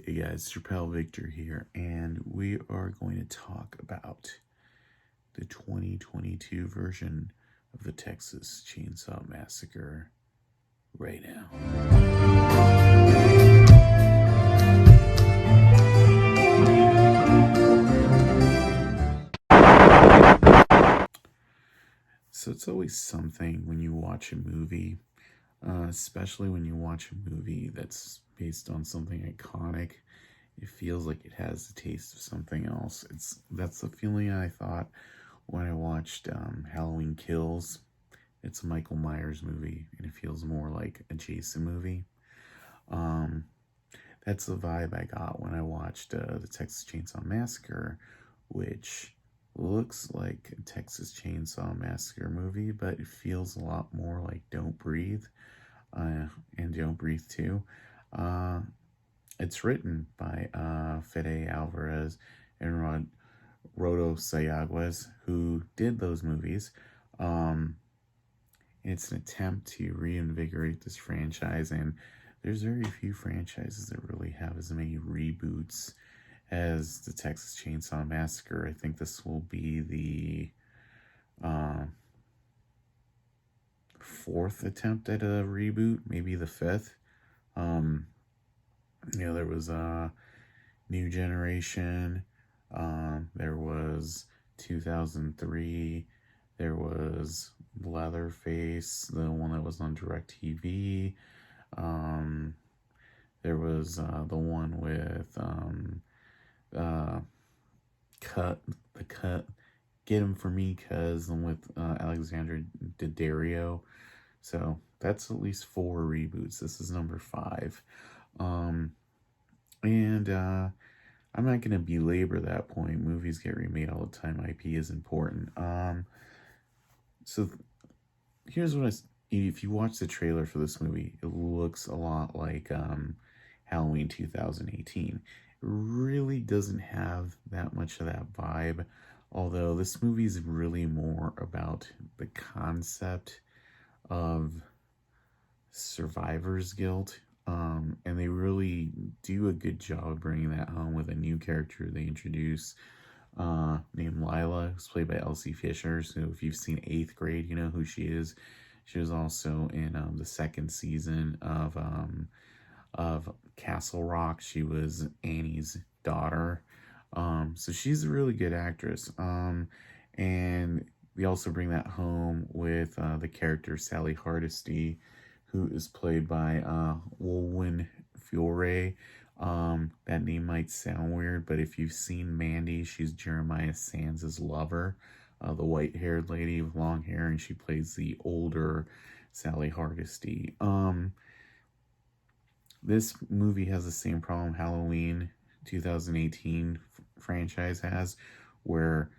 Hey guys, it's your pal Victor here, and we are going to talk about the 2022 version of the Texas Chainsaw Massacre right now. So it's always something when you watch a movie, especially when you watch a movie that's based on something iconic. It feels like it has the taste of something else. That's the feeling I thought when I watched Halloween Kills. It's a Michael Myers movie, and it feels more like a Jason movie. That's the vibe I got when I watched the Texas Chainsaw Massacre, which looks like a Texas Chainsaw Massacre movie, but it feels a lot more like Don't Breathe, and Don't Breathe 2. It's written by Fede Alvarez and Rodo Sayaguez, who did those movies. It's an attempt to reinvigorate this franchise, and there's very few franchises that really have as many reboots as the Texas Chainsaw Massacre. I think this will be the fourth attempt at a reboot, maybe the fifth. There was New Generation, there was 2003, there was Leatherface, the one that was on DirecTV. There was the one with Get Him For Me, Cuz, and with Alexandra Daddario. So that's at least 4 reboots. This is number 5. And I'm not going to belabor that point. Movies get remade all the time. IP is important. So here's what if you watch the trailer for this movie, it looks a lot like Halloween 2018. It really doesn't have that much of that vibe, although this movie is really more about the concept of survivor's guilt. And they really do a good job bringing that home with a new character they introduce named Lila, who's played by Elsie Fisher. So if you've seen 8th Grade, you know who she is. She was also in the second season of Castle Rock. She was Annie's daughter. So she's a really good actress. And we also bring that home with the character Sally Hardesty, who is played by Wolwyn Fiore. That name might sound weird, but if you've seen Mandy, she's Jeremiah Sands' lover, the white-haired lady with long hair, and she plays the older Sally Hardesty. This movie has the same problem Halloween 2018 franchise has, where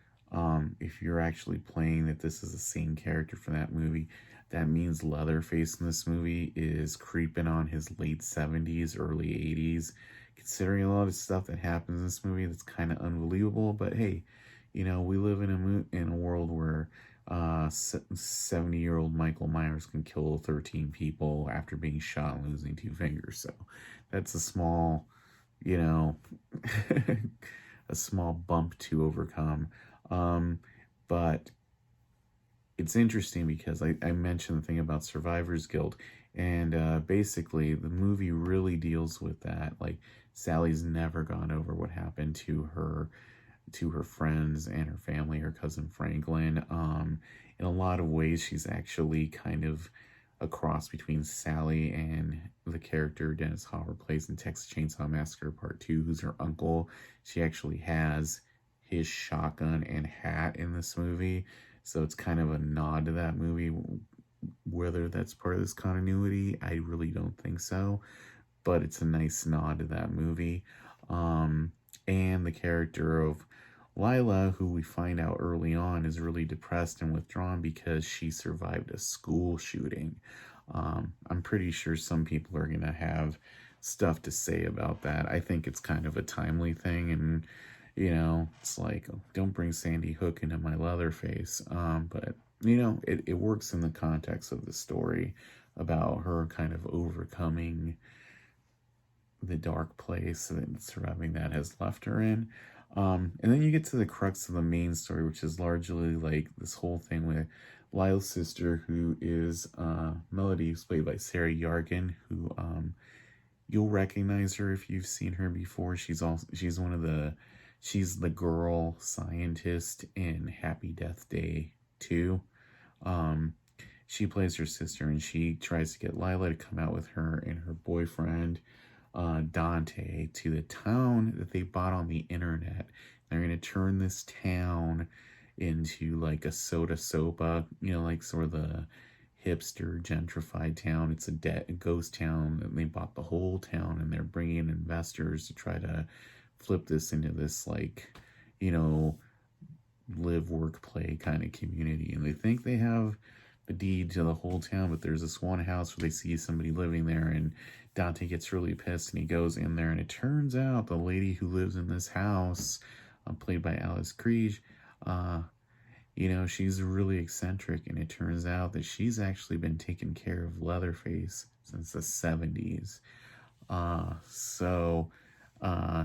if you're actually playing that this is the same character from that movie, that means Leatherface in this movie is creeping on his late 70s, early 80s. Considering a lot of stuff that happens in this movie, that's kind of unbelievable. But hey, we live in a world where 70-year-old Michael Myers can kill 13 people after being shot and losing 2 fingers. So that's a small, a small bump to overcome. But it's interesting because I mentioned the thing about survivor's guilt, and basically the movie really deals with that. Like, Sally's never gone over what happened to her friends and her family, her cousin Franklin. In a lot of ways, she's actually kind of a cross between Sally and the character Dennis Hopper plays in Texas Chainsaw Massacre Part 2, who's her uncle. She actually has his shotgun and hat in this movie. So it's kind of a nod to that movie. Whether that's part of this continuity, I really don't think so. But it's a nice nod to that movie. And the character of Lila, who we find out early on, is really depressed and withdrawn because she survived a school shooting. I'm pretty sure some people are going to have stuff to say about that. I think it's kind of a timely thing, and it's like, don't bring Sandy Hook into my Leatherface. But, it works in the context of the story about her kind of overcoming the dark place that surviving that has left her in. And then you get to the crux of the main story, which is largely like this whole thing with Lyle's sister, who is Melody, who's played by Sarah Yargan, who you'll recognize her if you've seen her before. She's the girl scientist in Happy Death Day 2. She plays her sister, and she tries to get Lila to come out with her and her boyfriend, Dante, to the town that they bought on the internet. They're going to turn this town into like a soda sopa, like sort of the hipster gentrified town. It's a ghost town, and they bought the whole town, and they're bringing in investors to try to flip this into this like, live, work, play kind of community. And they think they have the deed to the whole town, but there's this one house where they see somebody living there, and Dante gets really pissed, and he goes in there, and it turns out the lady who lives in this house, played by Alice Krige, she's really eccentric, and it turns out that she's actually been taking care of Leatherface since the 70s.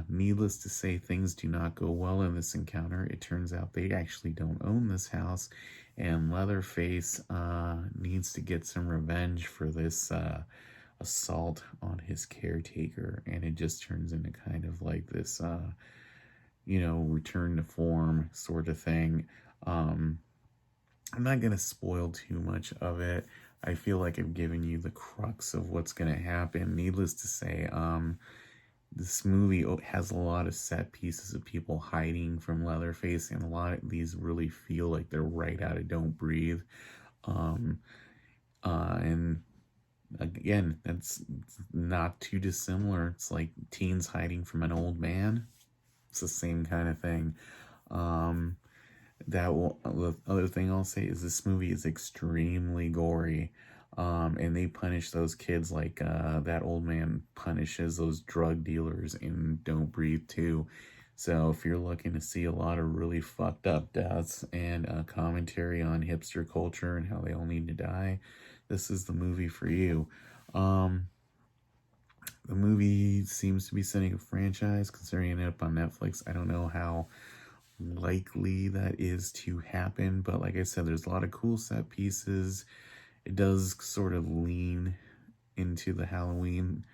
Needless to say, things do not go well in this encounter. It turns out they actually don't own this house, and Leatherface needs to get some revenge for this assault on his caretaker, and it just turns into kind of like this, return to form sort of thing. I'm not going to spoil too much of it. I feel like I've given you the crux of what's going to happen. Needless to say, this movie has a lot of set pieces of people hiding from Leatherface, and a lot of these really feel like they're right out of Don't Breathe. And again, that's not too dissimilar. It's like teens hiding from an old man. It's the same kind of thing. The other thing I'll say is this movie is extremely gory. And they punish those kids like that old man punishes those drug dealers in Don't Breathe too. So if you're looking to see a lot of really fucked up deaths and commentary on hipster culture and how they all need to die, this is the movie for you. The movie seems to be setting a franchise, considering it ended up on Netflix. I don't know how likely that is to happen, but like I said, there's a lot of cool set pieces. It does sort of lean into the Halloween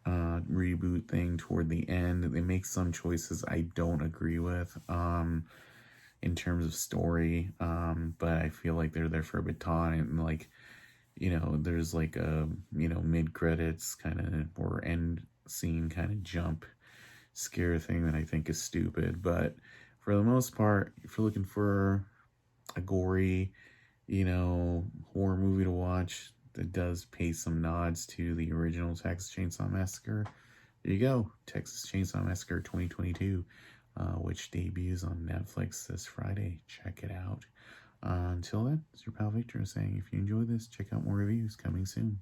reboot thing toward the end. They make some choices I don't agree with in terms of story, but I feel like they're there for a baton, and like, there's like a, mid-credits kind of or end scene kind of jump scare thing that I think is stupid. But for the most part, if you're looking for a gory, horror movie to watch that does pay some nods to the original Texas Chainsaw Massacre, there you go. Texas Chainsaw Massacre 2022, which debuts on Netflix this Friday. Check it out. Until then, it's your pal Victor saying, if you enjoyed this, check out more reviews coming soon.